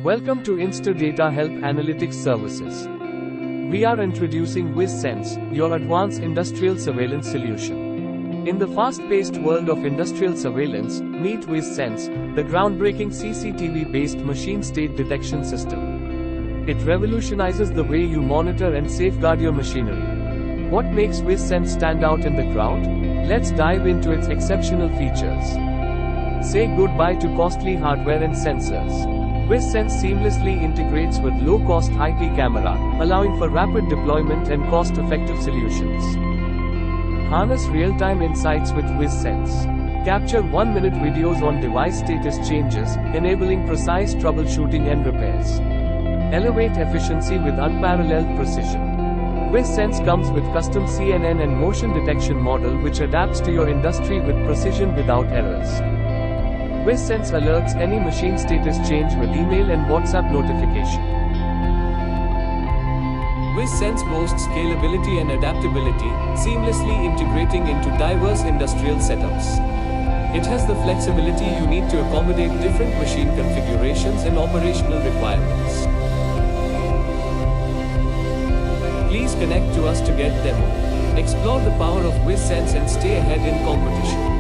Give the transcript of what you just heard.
Welcome to InstaDataHelp Analytics Services. We are introducing VisSense, your advanced industrial surveillance solution. In the fast-paced world of industrial surveillance, meet VisSense, the groundbreaking CCTV-based machine state detection system. It revolutionizes the way you monitor and safeguard your machinery. What makes VisSense stand out in the crowd? Let's dive into its exceptional features. Say goodbye to costly hardware and sensors. VisSense seamlessly integrates with low-cost IP camera, allowing for rapid deployment and cost-effective solutions. Harness real-time insights with VisSense. Capture 1-minute videos on device status changes, enabling precise troubleshooting and repairs. Elevate efficiency with unparalleled precision. VisSense comes with custom CNN and motion detection model which adapts to your industry with precision without errors. VisSense alerts any machine status change with email and WhatsApp notification. VisSense boasts scalability and adaptability, seamlessly integrating into diverse industrial setups. It has the flexibility you need to accommodate different machine configurations and operational requirements. Please connect to us to get demo. Explore the power of VisSense and stay ahead in competition.